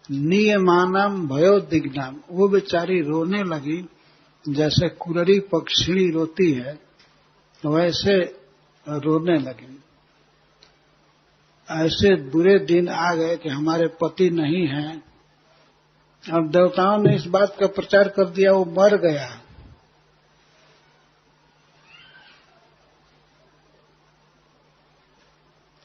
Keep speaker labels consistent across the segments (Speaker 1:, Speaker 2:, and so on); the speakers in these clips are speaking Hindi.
Speaker 1: नियमानम भयोदिग्नाम, वो बेचारी रोने लगी जैसे कुररी पक्षिणी रोती है, वैसे रोने लगी। ऐसे बुरे दिन आ गए कि हमारे पति नहीं हैं। अब देवताओं ने इस बात का प्रचार कर दिया वो मर गया।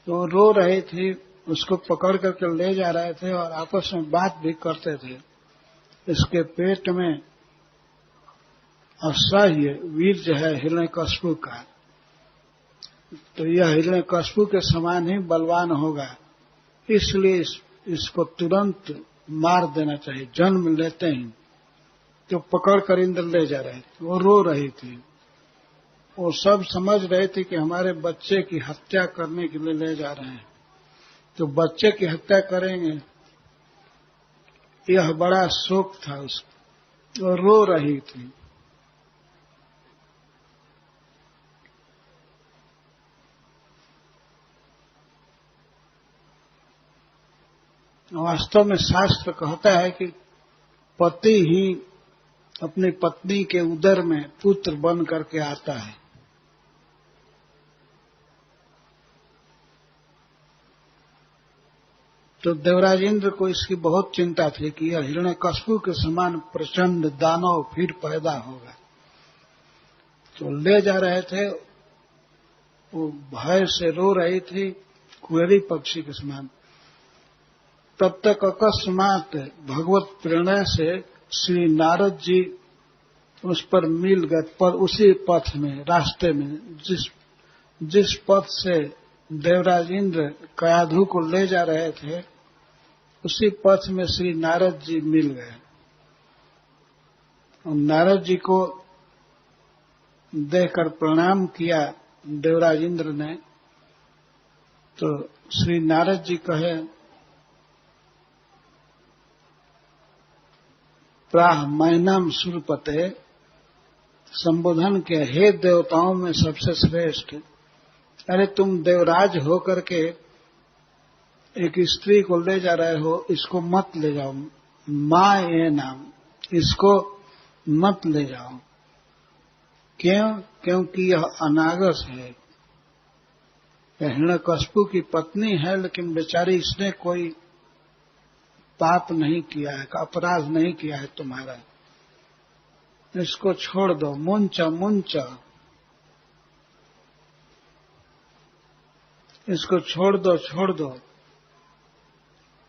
Speaker 1: तो रो रही थी, उसको पकड़ करके ले जा रहे थे और आपस में बात भी करते थे। इसके पेट में असह्य वीर्य है हिरण्यकश्यप का, तो यह हिरण्यकश्यप के समान ही बलवान होगा, इसलिए इसको तुरंत मार देना चाहिए जन्म लेते ही। तो पकड़ कर इंद्र ले जा रहे थे, वो रो रही थी। वो सब समझ रहे थे कि हमारे बच्चे की हत्या करने के लिए ले जा रहे हैं, तो बच्चे की हत्या करेंगे, यह बड़ा शोक था उसको। वो रो रही थी। वास्तव में शास्त्र कहता है कि पति ही अपनी पत्नी के उदर में पुत्र बन करके आता है। तो देवराज इंद्र को इसकी बहुत चिंता थी कि यह हिरण्यकश्यप के समान प्रचंड दानव फिर पैदा होगा। तो ले जा रहे थे, वो भय से रो रही थी कुररी पक्षी के समान। तब तक अकस्मात भगवत प्रेरणा से श्री नारद जी उस पर मिल गए, पर उसी पथ में, रास्ते में, जिस पथ से देवराज इंद्र कयाधु को ले जा रहे थे, उसी पथ में श्री नारद जी मिल गए। और नारद जी को देखकर प्रणाम किया देवराज इंद्र ने। तो श्री नारद जी कहे, प्राह मैनम सुरपते, संबोधन के, हे देवताओं में सबसे श्रेष्ठ, अरे तुम देवराज होकर के एक स्त्री को ले जा रहे हो, इसको मत ले जाओ। माँ ये नाम, इसको मत ले जाओ। क्यों? क्योंकि यह अनागस है, हिरण्यकश्यप की पत्नी है, लेकिन बेचारी इसने कोई पाप नहीं किया है, अपराध नहीं किया है तुम्हारा, इसको छोड़ दो। मुंच मुंच, इसको छोड़ दो, छोड़ दो।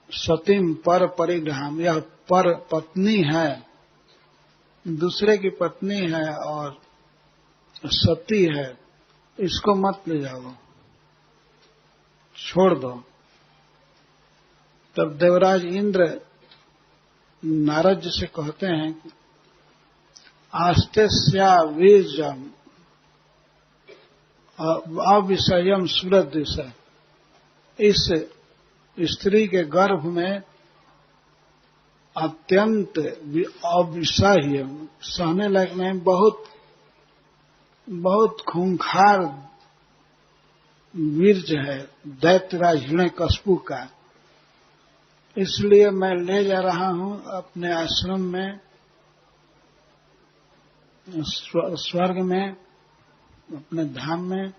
Speaker 1: सतीम पर परिग्रहम, यह पर पत्नी है, दूसरे की पत्नी है और सती है, इसको मत ले जाओ, छोड़ दो। तब देवराज इंद्र नारद जी से कहते हैं, आस्तेस्या वीर्यम अविषयम सुरदृश, इस स्त्री के गर्भ में अत्यंत अविषह्य, सहने लायक नहीं, बहुत खूंखार वीर्य है दैत्यराज हिरण्यकश्यप का। इसलिए मैं ले जा रहा हूं अपने आश्रम में, स्वर्ग में, अपने धाम में।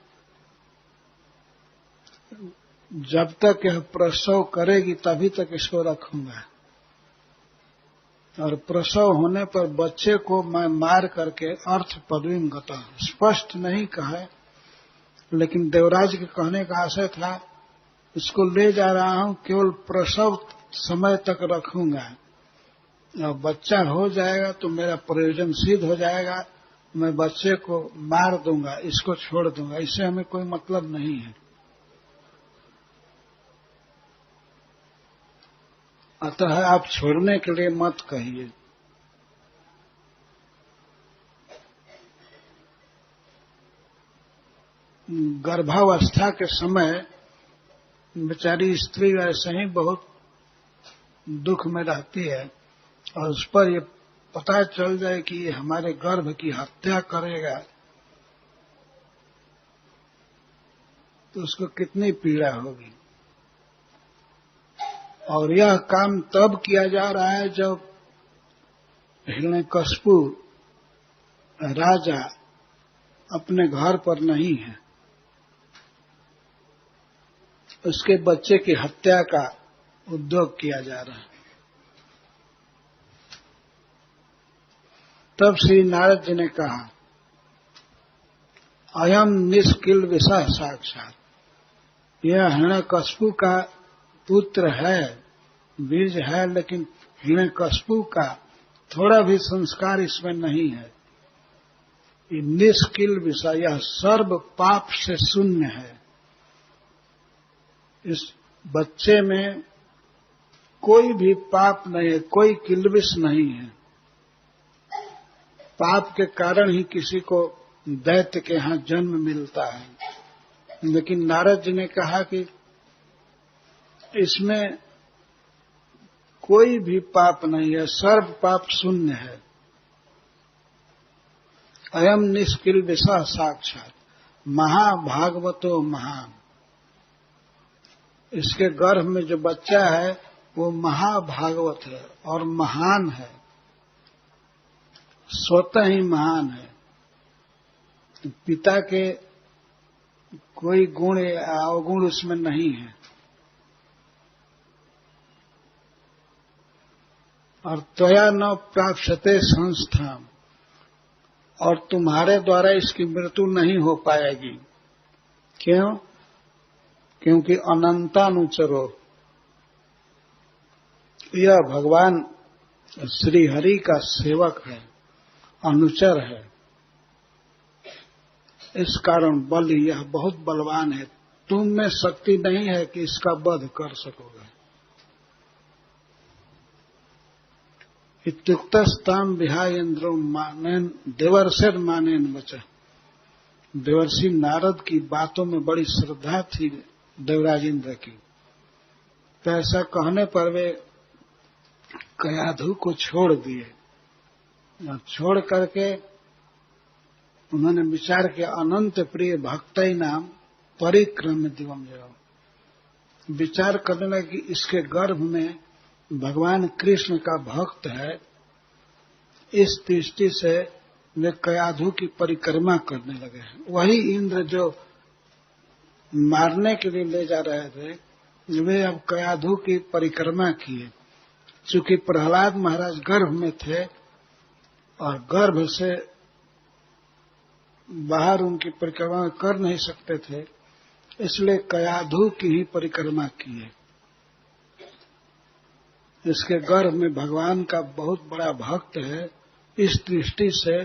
Speaker 1: जब तक यह प्रसव करेगी तभी तक इसको रखूंगा, और प्रसव होने पर बच्चे को मैं मार करके अर्थ पदवीम गता, स्पष्ट नहीं कहा, लेकिन देवराज के कहने का आशय था, इसको ले जा रहा हूं, केवल प्रसव समय तक रखूंगा, और बच्चा हो जाएगा तो मेरा प्रयोजन सिद्ध हो जाएगा, मैं बच्चे को मार दूंगा, इसको छोड़ दूंगा, इससे हमें कोई मतलब नहीं है। अतः आप छोड़ने के लिए मत कहिए। गर्भावस्था के समय बेचारी स्त्री ऐसे ही बहुत दुख में रहती है, और उस पर ये पता चल जाए कि ये हमारे गर्भ की हत्या करेगा, तो उसको कितनी पीड़ा होगी। और यह काम तब किया जा रहा है जब हिरण्यकशिपु राजा अपने घर पर नहीं है, उसके बच्चे की हत्या का उद्योग किया जा रहा है। तब श्री नारद जी ने कहा, अयम निष्किल विषय साक्षात, यह हिरण्यकशिपु का पुत्र है, बीज है, लेकिन हिरण्यकशिपु का थोड़ा भी संस्कार इसमें नहीं है। ये निष्किल विषय, यह सर्व पाप से शून्य है। इस बच्चे में कोई भी पाप नहीं है, कोई किल्बिश नहीं है। पाप के कारण ही किसी को दैत्य के यहां जन्म मिलता है, लेकिन नारद जी ने कहा कि इसमें कोई भी पाप नहीं है, सर्व पाप शून्य है। अयम निष्किल विषय साक्षात महाभागवतो महान, इसके गर्भ में जो बच्चा है वो महाभागवत है और महान है, स्वतः ही महान है। पिता के कोई गुण या अवगुण उसमें नहीं है। और त्वया न प्राप्यते संस्थान, और तुम्हारे द्वारा इसकी मृत्यु नहीं हो पाएगी। क्यों? क्योंकि अनंतानुचरो, यह भगवान श्री हरि का सेवक है, अनुचर है। इस कारण बल, यह बहुत बलवान है, तुम में शक्ति नहीं है कि इसका वध कर सकोगे। इत्युक्तस्ताम विहाय इंद्रो मानेन देवर्षिर मानेन वचः, देवर्षि नारद की बातों में बड़ी श्रद्धा थी देवराज इंद्र की। तो ऐसा कहने पर वे कयाधु को छोड़ दिए, छोड़ करके उन्होंने विचार किया, अनंत प्रिय भक्तई नाम परिक्रम दिवम जयो। विचार करने लगे कि इसके गर्भ में भगवान कृष्ण का भक्त है। इस दृष्टि से वे कयाधु की परिक्रमा करने लगे हैं। वही इंद्र जो मारने के लिए ले जा रहे थे, वे अब कयाधु की परिक्रमा किए। चूंकि प्रहलाद महाराज गर्भ में थे और गर्भ से बाहर उनकी परिक्रमा कर नहीं सकते थे, इसलिए कयाधु की ही परिक्रमा किए। इसके गर्भ में भगवान का बहुत बड़ा भक्त है, इस दृष्टि से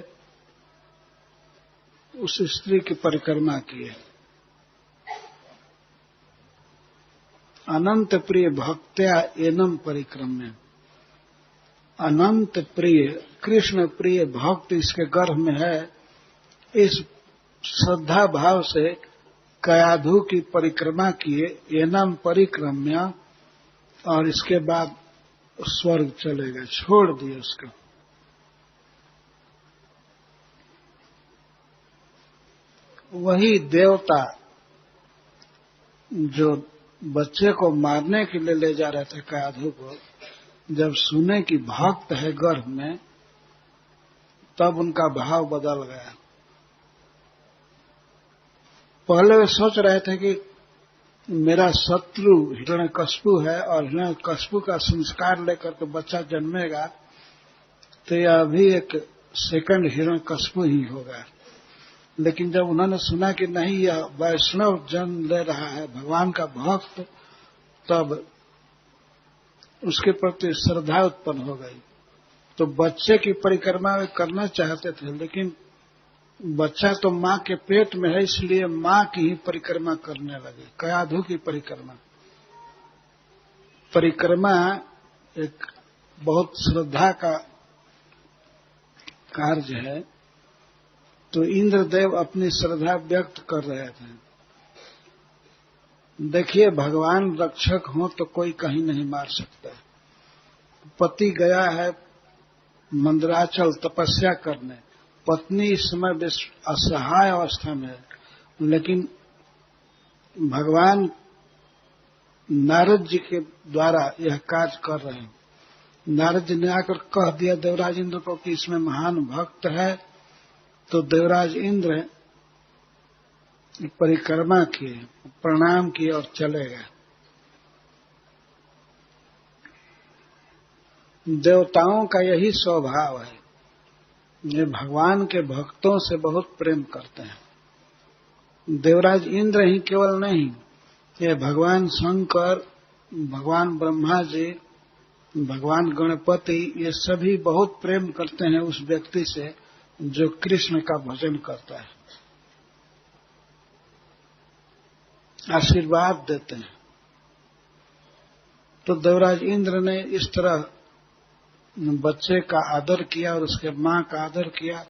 Speaker 1: उस स्त्री की परिक्रमा किए। अनंत प्रिय भक्त्या एनम परिक्रम्य, अनंत प्रिय कृष्ण प्रिय भक्त इसके गर्भ में है। इस श्रद्धा भाव से कयाधु की परिक्रमा किए, एनम परिक्रम्य, और इसके बाद स्वर्ग चले गए, छोड़ दिए उसको। वही देवता जो बच्चे को मारने के लिए ले जा रहे थे कयाधु को, जब सुने कि भक्त है गर्भ में, तब उनका भाव बदल गया। पहले वे सोच रहे थे कि मेरा शत्रु हिरण्यकशिपु है और हिरण्यकशिपु का संस्कार लेकर के बच्चा जन्मेगा तो यह भी एक सेकंड हिरण्यकशिपु ही होगा। लेकिन जब उन्होंने सुना कि नहीं, यह वैष्णव जन्म ले रहा है, भगवान का भक्त, तब उसके प्रति श्रद्धा उत्पन्न हो गई। तो बच्चे की परिक्रमा वे करना चाहते थे, लेकिन बच्चा तो माँ के पेट में है, इसलिए माँ की ही परिक्रमा करने लगे, कयाधु की परिक्रमा। परिक्रमा एक बहुत श्रद्धा का कार्य है। तो इंद्रदेव अपनी श्रद्धा व्यक्त कर रहे थे। देखिए, भगवान रक्षक हो तो कोई कहीं नहीं मार सकता। पति गया है मंदराचल तपस्या करने, पत्नी इस समय असहाय अवस्था में है, लेकिन भगवान नारद जी के द्वारा यह कार्य कर रहे हैं। नारद जी ने आकर कह दिया देवराज इंद्र को कि इसमें महान भक्त है, तो देवराज इंद्र परिक्रमा किए, प्रणाम किए और चले गए। देवताओं का यही स्वभाव है, ये भगवान के भक्तों से बहुत प्रेम करते हैं। देवराज इंद्र ही केवल नहीं, ये भगवान शंकर, भगवान ब्रह्मा जी, भगवान गणपति, ये सभी बहुत प्रेम करते हैं उस व्यक्ति से जो कृष्ण का भजन करता है, आशीर्वाद देते हैं। तो देवराज इंद्र ने इस तरह बच्चे का आदर किया और उसके मां का आदर किया।